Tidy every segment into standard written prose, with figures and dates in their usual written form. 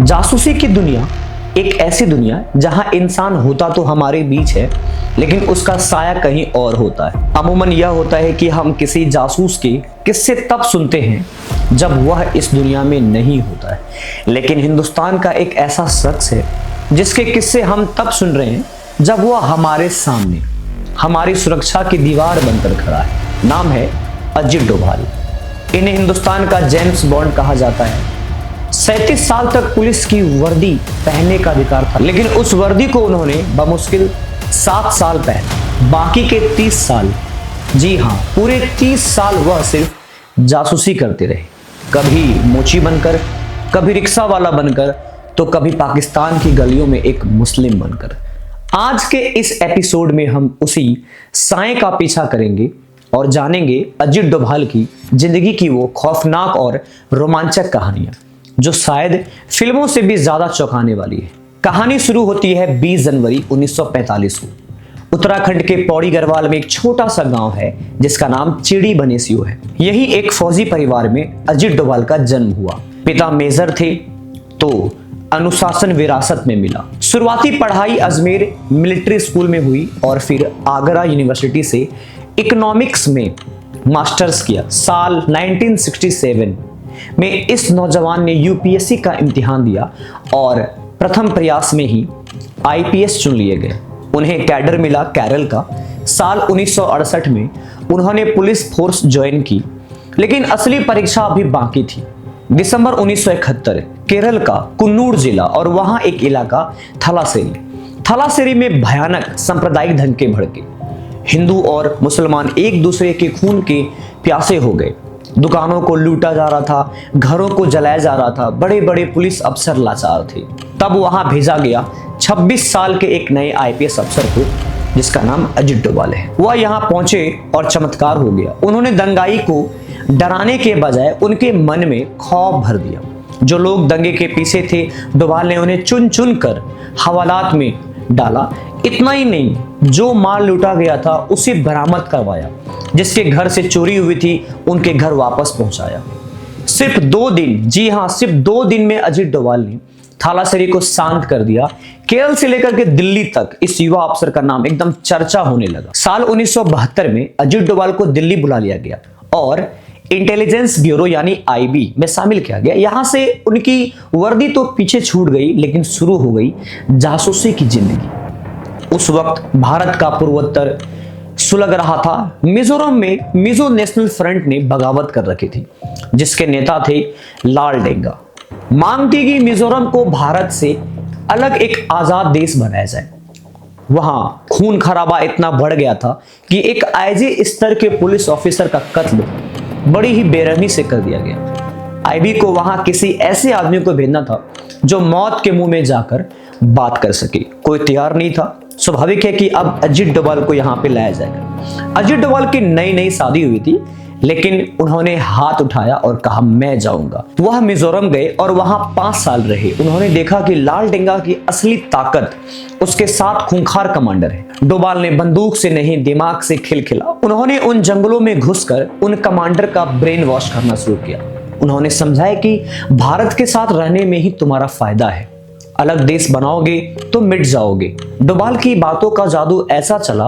जासूसी की दुनिया एक ऐसी दुनिया जहां इंसान होता तो हमारे बीच है, लेकिन उसका साया कहीं और होता है। अमूमन यह होता है कि हम किसी जासूस के किस्से तब सुनते हैं जब वह इस दुनिया में नहीं होता है, लेकिन हिंदुस्तान का एक ऐसा शख्स है जिसके किस्से हम तब सुन रहे हैं जब वह हमारे सामने हमारी सुरक्षा की दीवार बनकर खड़ा है। नाम है अजित डोभाल। इन्हें हिंदुस्तान का जेम्स बॉन्ड कहा जाता है। 37 साल तक पुलिस की वर्दी पहनने का अधिकार था, लेकिन उस वर्दी को उन्होंने बमुश्किल 7 साल पहना। बाकी के 30 साल, जी हाँ, पूरे 30 साल वह सिर्फ जासूसी करते रहे। कभी मोची बनकर, कभी रिक्शा वाला बनकर, तो कभी पाकिस्तान की गलियों में एक मुस्लिम बनकर। आज के इस एपिसोड में हम उसी साए का पीछा करेंगे और जानेंगे अजित डोभाल की जिंदगी की वो खौफनाक और रोमांचक कहानियां जो शायद फिल्मों से भी ज्यादा चौंकाने वाली है। कहानी शुरू होती है 20 जनवरी 1945 को। उत्तराखंड के पौड़ी गढ़वाल में एक छोटा सा गांव है जिसका नाम चिड़ी बनेसियो है। यही एक फौजी परिवार में अजित डोभाल का जन्म हुआ। पिता मेजर थे तो अनुशासन विरासत में मिला। शुरुआती पढ़ाई अजमेर मिलिट्री स्कूल में हुई और फिर आगरा यूनिवर्सिटी से इकोनॉमिक्स में मास्टर्स किया। साल 1967 में इस नौजवान ने यूपीएससी का इम्तिहान दिया और प्रथम प्रयास में ही आईपीएस चुन लिए गए। उन्हें कैडर मिला केरल का। साल 1968 में उन्होंने पुलिस फोर्स ज्वाइन की, लेकिन असली परीक्षा अभी बाकी थी। दिसंबर 1971 केरल का कुन्नूर जिला और वहां एक इलाका थलासेरी में भयानक सांप्रदायिक दंगे भड़के। हिंदू और मुसलमान एक दूसरे के खून के प्यासे हो गए। दुकानों को लूटा जा रहा था, घरों को जलाया जा रहा था। बड़े बड़े पुलिस अफसर लाचार थे। तब वहां भेजा गया 26 साल के एक नए आईपीएस अफसर को, जिसका नाम अजित डोभाल है। वह यहां पहुंचे और चमत्कार हो गया। उन्होंने दंगाई को डराने के बजाय उनके मन में खौफ भर दिया। जो लोग दंगे के पीछे थे, डोभाल ने उन्हें चुन चुन कर हवालात में डाला। इतना ही नहीं, जो माल लूटा गया था उसे बरामद करवाया। जिसके घर से चोरी हुई थी उनके घर वापस पहुंचाया। सिर्फ 2 दिन, जी हां, सिर्फ 2 दिन में अजित डोभाल ने थालासेरी को शांत कर दिया। केरल से लेकर के दिल्ली तक इस युवा अफसर का नाम एकदम चर्चा होने लगा। साल 1972 में अजित डोभाल को दिल्ली बुला लिया गया और इंटेलिजेंस ब्यूरो यानी आईबी में शामिल किया गया। यहां से उनकी वर्दी तो पीछे छूट गई, लेकिन शुरू हो गई जासूसी की जिंदगी। उस वक्त भारत का पूर्वोत्तर सुलग रहा था। मिजोरम में मिजो नेशनल फ्रंट ने बगावत कर रखी थी, जिसके नेता थे लाल डेंगा। मांग थी कि मिजोरम को भारत से अलग एक आजाद देश बनाया जाए। वहां खून खराबा इतना बढ़ गया था कि एक आईजी स्तर के पुलिस ऑफिसर का कत्ल बड़ी ही बेरहमी से कर दिया गया। आईबी को वहां किसी ऐसे आदमी को भेजना था जो मौत के मुंह में जाकर बात कर सके। कोई तैयार नहीं था। स्वाभाविक है कि अब अजित डोभाल को यहाँ पे लाया जाएगा। अजित डोभाल की नई नई शादी हुई थी, लेकिन उन्होंने हाथ उठाया और कहा मैं जाऊंगा। वह मिजोरम गए और वहां 5 साल रहे। उन्होंने देखा कि लाल डेंगा की असली ताकत उसके साथ खूंखार कमांडर है। डोभाल ने बंदूक से नहीं, दिमाग से खिलखिला। उन्होंने उन जंगलों में घुसकर उन कमांडर का ब्रेन वॉश करना शुरू किया। उन्होंने समझाया कि भारत के साथ रहने में ही तुम्हारा फायदा है, अलग देश बनाओगे तो मिट जाओगे। डोभाल की बातों का जादू ऐसा चला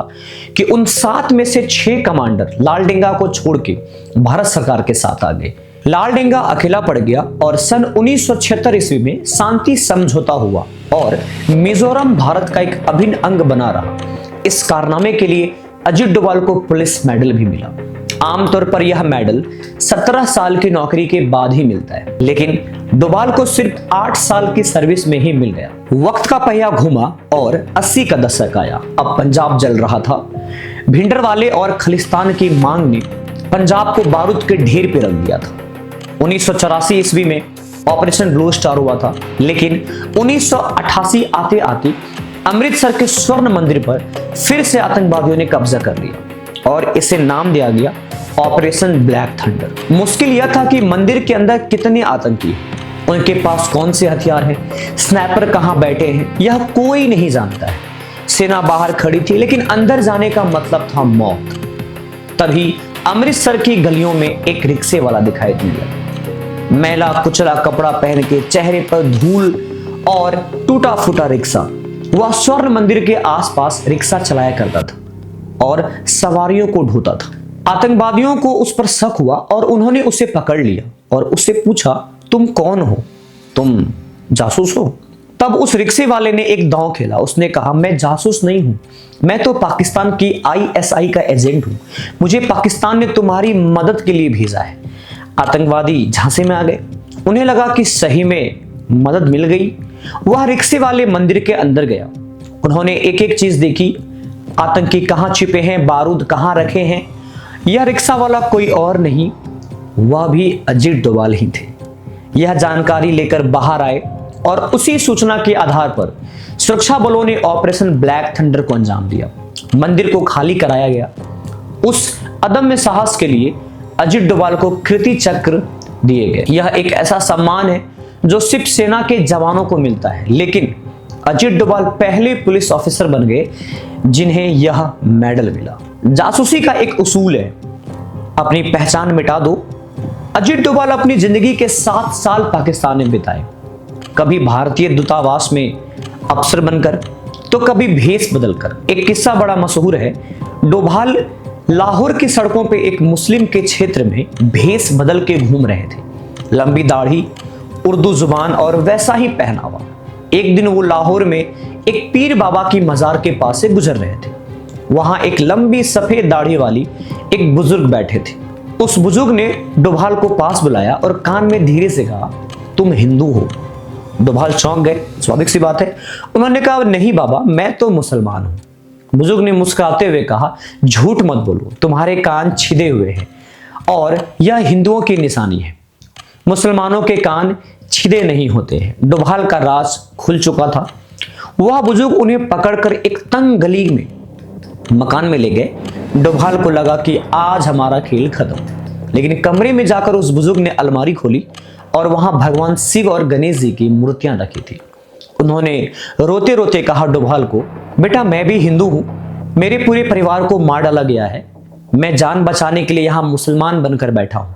कि उन 7 में से 6 कमांडर लाल डेंगा को छोड़ के भारत सरकार के साथ आ गए। लाल डेंगा अकेला पड़ गया और सन 1976 ईस्वी में शांति समझौता हुआ और मिजोरम भारत का एक अभिन्न अंग बना रहा। इस कारनामे के लिए अजित डोभाल को पुलिस मेडल भी मिला। आमतौर पर यह मेडल 17 साल की नौकरी के बाद ही मिलता है, लेकिन डोभाल को सिर्फ 8 साल की सर्विस में ही मिल गया। वक्त का पहिया घूमा और 80 का दशक आया। अब पंजाब जल रहा था। भिंडरवाले और खालिस्तान की मांग ने पंजाब को बारूद के ढेर पे रख दिया था। 1984 ईस्वी में ऑपरेशन ब्लू स्टार हुआ था, लेकिन 1988 आते आते अमृतसर के स्वर्ण मंदिर पर फिर से आतंकवादियों ने कब्जा कर लिया और इसे नाम दिया गया ऑपरेशन ब्लैक थंडर। मुश्किल यह था कि मंदिर के अंदर कितने आतंकी हैं, उनके पास कौन से हथियार हैं, स्नाइपर कहां बैठे हैं, यह कोई नहीं जानता है। सेना बाहर खड़ी थी, लेकिन अंदर जाने का मतलब था मौत। तभी अमृतसर की गलियों में एक रिक्शे वाला दिखाई दिया। मैला कुचला कपड़ा पहन के, चेहरे पर धूल और टूटा फूटा रिक्शा। वह स्वर्ण मंदिर के आसपास रिक्शा चलाया करता था और सवारियों को ढोता था। आतंकवादियों को उस पर शक हुआ और उन्होंने उसे पकड़ लिया और उससे पूछा, तुम कौन हो? तुम जासूस हो? तब उस रिक्शे वाले ने एक दांव खेला। उसने कहा, मैं जासूस नहीं हूं, मैं तो पाकिस्तान की ISI का एजेंट हूं। मुझे पाकिस्तान ने तुम्हारी मदद के लिए भेजा है। आतंकवादी झांसे में आ गए। उन्हें लगा कि सही में मदद मिल गई। वह रिक्शे वाले मंदिर के अंदर गया। उन्होंने एक एक चीज देखी। आतंकी कहां छिपे हैं, बारूद कहां रखे हैं। यह रिक्शा वाला कोई और नहीं, वह भी अजीत डोभाल ही थे। यह जानकारी लेकर बाहर आए और उसी सूचना के आधार पर सुरक्षा बलों ने ऑपरेशन ब्लैक थंडर को अंजाम दिया। मंदिर को खाली कराया गया। उस अदम्य साहस के लिए अजीत डोभाल को कीर्ति चक्र दिए गए। यह एक ऐसा सम्मान है जो सिर्फ सेना के जवानों को मिलता है, लेकिन अजीत डोभाल पहले पुलिस ऑफिसर बन गए जिन्हें यह मेडल मिला। जासूसी का एक उसूल है, अपनी पहचान मिटा दो। अजीत डोभाल अपनी जिंदगी के 7 साल पाकिस्तान में बिताए, कभी भारतीय दूतावास में अफसर बनकर तो कभी भेष बदलकर। एक किस्सा बड़ा मशहूर है। डोभाल लाहौर की सड़कों पे एक मुस्लिम के क्षेत्र में भेष बदल के घूम रहे थे। लंबी दाढ़ी, उर्दू जुबान और वैसा ही पहनावा। एक दिन वो लाहौर में एक पीर बाबा की मजार के पास से गुजर रहे थे। वहां एक लंबी सफेद दाढ़ी वाली एक बुजुर्ग बैठे थे। उस बुजुर्ग ने डोभाल को पास बुलाया और कान में धीरे से कहा, तुम हिंदू हो? डोभाल चौंक गए। स्वाभाविक सी बात है। उन्होंने कहा, नहीं बाबा, मैं तो मुसलमान हूं। बुजुर्ग ने मुस्कुराते हुए कहा, झूठ मत बोलो, तुम्हारे कान छिदे हुए हैं और यह हिंदुओं की निशानी है। मुसलमानों के कान छिदे नहीं होते हैं। डोभाल का राज खुल चुका था। वह बुजुर्ग उन्हें पकड़कर एक तंग गली में मकान में ले गए। डोभाल को लगा कि आज हमारा खेल खत्म, लेकिन कमरे में जाकर उस बुजुर्ग ने अलमारी खोली और वहां भगवान शिव और गणेश जी की मूर्तियां रखी थी। उन्होंने रोते रोते कहा डोभाल को, बेटा मैं भी हिंदू हूं, मेरे पूरे परिवार को मार डाला गया है, मैं जान बचाने के लिए यहां मुसलमान बनकर बैठा हूं।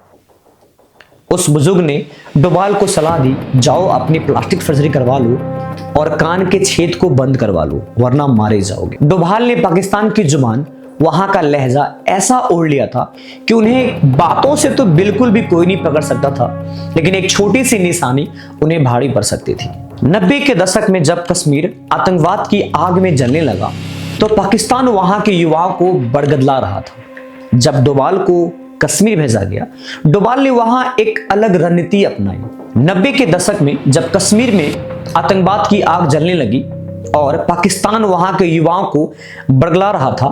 उस बुजुर्ग ने डोभाल को सलाह दी, जाओ अपनी प्लास्टिक सर्जरी करवा लो और कान के छेद को बंद करवा लो, वरना मारे जाओगे। डोभाल ने पाकिस्तान की जुबान, वहां का लहजा ऐसा ओढ़ लिया था कि उन्हें बातों से तो बिल्कुल भी कोई नहीं पकड़ सकता था, लेकिन एक छोटी सी निशानी उन्हें भारी पड़ सकती थी। 90 के दशक में जब कश्मीर आतंकवाद की आग में जलने लगा तो पाकिस्तान वहां के युवाओं को बरगदला रहा था। जब डोभाल को कश्मीर भेजा गया, डोभाल ने वहां एक अलग रणनीति अपनाई। 90 के दशक में जब कश्मीर में आतंकवाद की आग जलने लगी और पाकिस्तान वहां के युवाओं को बरगला रहा था,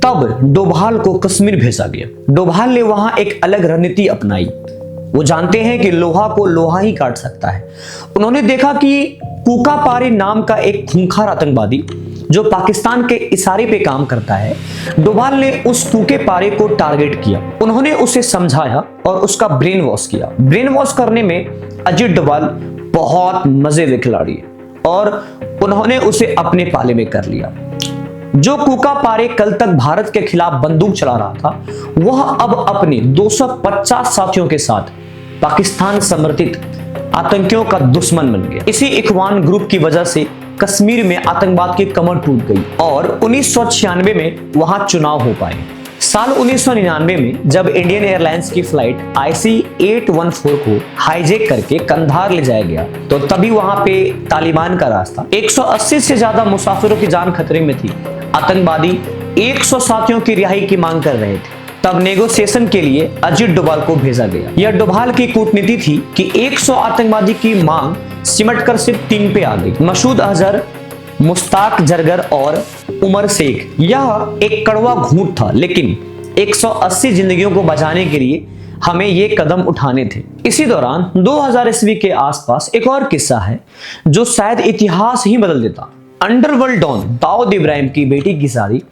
तब डोभाल को कश्मीर भेजा गया। डोभाल ने वहां एक अलग रणनीति अपनाई। वो जानते हैं कि लोहा को लोहा ही काट सकता है। उन्होंने देखा कि कूका पारे नाम का एक खूंखार आतंकवादी जो पाकिस्तान के इशारे पे काम करता है, डोभाल ने उस कूके पारे को टारगेट किया। उन्होंने उसे समझाया और उसका ब्रेन वॉश किया। ब्रेन वॉश करने में अजीत डोभाल बहुत मजे के खिलाड़ी है और उन्होंने उसे अपने पाले में कर लिया। जो कूका पारे कल तक भारत के खिलाफ बंदूक चला रहा था, वह अब अपने 250 साथियों के साथ पाकिस्तान समर्थित आतंकियों का दुश्मन बन गया। इसी इखवान ग्रुप की वजह से कश्मीर में आतंकवाद की कमर टूट गई और 1996 में वहां चुनाव हो पाए। साल 1999 में जब इंडियन एयरलाइंस की फ्लाइट IC-814 को हाईजैक करके कंधार ले जाया गया, तो तभी वहां पे तालिबान का राज था। 180 से ज्यादा मुसाफिरों की जान खतरे में थी। आतंकवादी 100 साथियों की रिहाई की मांग कर रहे थे। तब नेगोशिएशन के लिए अजीत डोभाल को भेजा गया। यह डोभाल की कूटनीति थी कि 100 आतंकवादी की मांग सिमटकर सिर्फ 3 पे आ गई, मसूद अजहर, मुश्ताक जरगर और उमर शेख। यह एक कड़वा घूंट था, लेकिन 180 जिंदगियों को बचाने के लिए हमें ये कदम उठाने थे। इसी दौरान 2000 ईस्वी के आसपास एक और किस्सा है जो शायद इतिहास ही बदल देता। अंडरवर्ल्ड डॉन दाऊद इब्राहिम की बेटी की शादी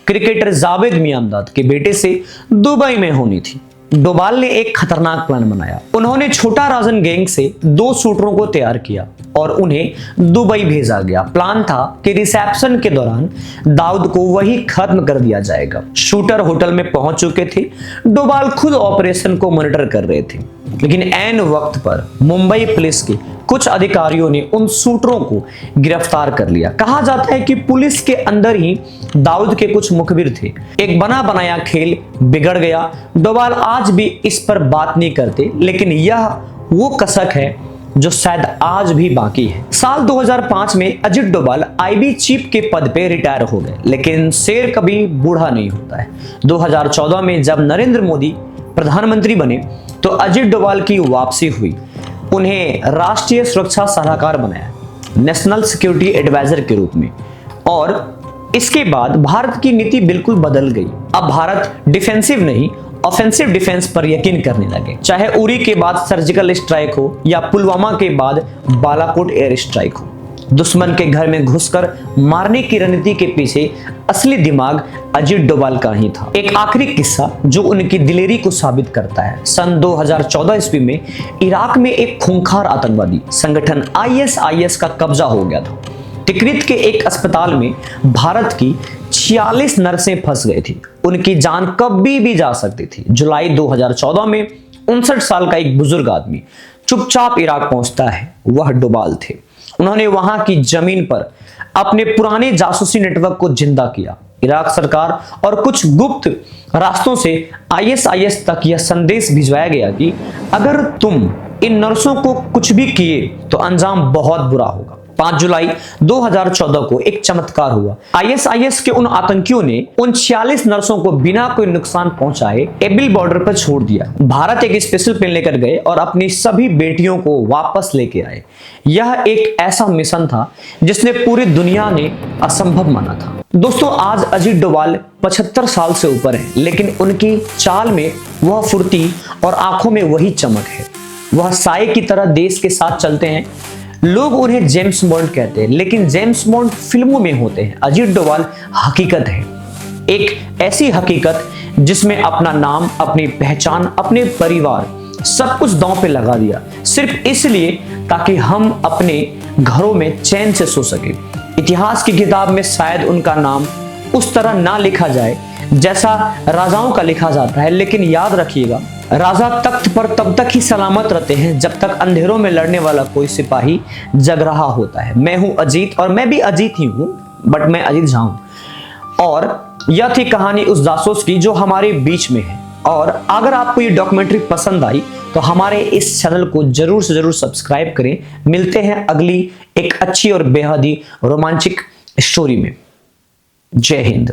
क्रिकेटर जावेद मियांदाद के बेटे से दुबई में होनी थी। डोभाल ने एक खतरनाक प्लान बनाया। उन्होंने छोटा राजन गैंग से 2 शूटरों को तैयार किया और उन्हें दुबई भेजा गया। प्लान था कि रिसेप्शन के दौरान दाऊद को वही खत्म कर दिया जाएगा। शूटर होटल में पहुंच चुके थे। डोभाल खुद ऑपरेशन को मॉनिटर कर रहे थे। लेकिन ऐन वक्त पर मुंबई पुलिस के कुछ अधिकारियों ने उन शूटरों को गिरफ्तार कर लिया। कहा जाता है कि पुलिस के अंदर ही दाऊद के कुछ मुखबिर थे। एक बना बनाया खेल बिगड़ गया। डोभाल आज भी इस पर बात नहीं करते, लेकिन यह वो कसक है जो शायद आज भी बाकी है। साल 2005 में अजित डोभाल आईबी चीफ के पद पे रिटायर हो गए, लेकिन शेर कभी बूढ़ा नहीं होता है। 2014 में जब नरेंद्र मोदी प्रधानमंत्री बने तो अजित डोभाल की वापसी हुई। उन्हें राष्ट्रीय सुरक्षा सलाहकार बनाया, नेशनल सिक्योरिटी एडवाइजर के रूप में, और इसके बाद भारत की नीति बिल्कुल बदल गई। अब भारत डिफेंसिव नहीं, ऑफेंसिव डिफेंस पर यकीन करने लगे। चाहे उरी के बाद सर्जिकल स्ट्राइक हो या पुलवामा के बाद बालाकोट एयर स्ट्राइक हो, दुश्मन के घर में घुसकर मारने की रणनीति के पीछे असली दिमाग अजित डोभाल का ही था। एक आखिरी किस्सा जो उनकी दिलेरी को साबित करता है। सन 2014 ईस्वी में इराक में एक खूंखार आतंकवादी संगठन ISIS का कब्जा हो गया था। तिकरित के एक अस्पताल में भारत की 46 नर्सें फंस गई थी। उनकी जान कभी भी जा सकती थी। जुलाई 2014 में 59 साल का एक बुजुर्ग आदमी चुपचाप इराक पहुंचता है। वह डोभाल थे। उन्होंने वहां की जमीन पर अपने पुराने जासूसी नेटवर्क को जिंदा किया। इराक सरकार और कुछ गुप्त रास्तों से ISIS तक यह संदेश भिजवाया गया कि अगर तुम इन नर्सों को कुछ भी किए तो अंजाम बहुत बुरा होगा। 5 जुलाई 2014 को एक चमत्कार हुआ। ISIS के उन आतंकियों ने उन 46 नर्सों को बिना कोई नुकसान पहुंचाए एबिल बॉर्डर पर छोड़ दिया। भारत एक स्पेशल प्लेन लेकर गए और अपनी सभी बेटियों को वापस लेके आए। यह एक ऐसा मिशन था जिसने पूरी दुनिया ने असंभव माना था। दोस्तों, आज अजित डोभाल 75 साल से ऊपर हैं, लेकिन उनकी चाल में वह फुर्ती और आंखों में वही चमक है। वह साए की तरह देश के साथ चलते हैं। लोग उन्हें जेम्स बॉन्ड कहते हैं, लेकिन जेम्स बॉन्ड फिल्मों में होते हैं। अजित डोभाल हकीकत है, एक ऐसी हकीकत जिसमें अपना नाम, अपनी पहचान, अपने परिवार सब कुछ दांव पे लगा दिया, सिर्फ इसलिए ताकि हम अपने घरों में चैन से सो सके। इतिहास की किताब में शायद उनका नाम उस तरह ना लिखा जाए जैसा राजाओं का लिखा जाता है, लेकिन याद रखिएगा, राजा तख्त पर तब तक ही सलामत रहते हैं जब तक अंधेरों में लड़ने वाला कोई सिपाही जग रहा होता है। मैं हूं अजीत और मैं भी अजीत ही हूं, बट मैं अजीत झा हूं। और यह थी कहानी उस जासूस की जो हमारे बीच में है। और अगर आपको ये डॉक्यूमेंट्री पसंद आई तो हमारे इस चैनल को जरूर से जरूर सब्सक्राइब करें। मिलते हैं अगली एक अच्छी और बेहद ही रोमांचक स्टोरी में। जय हिंद।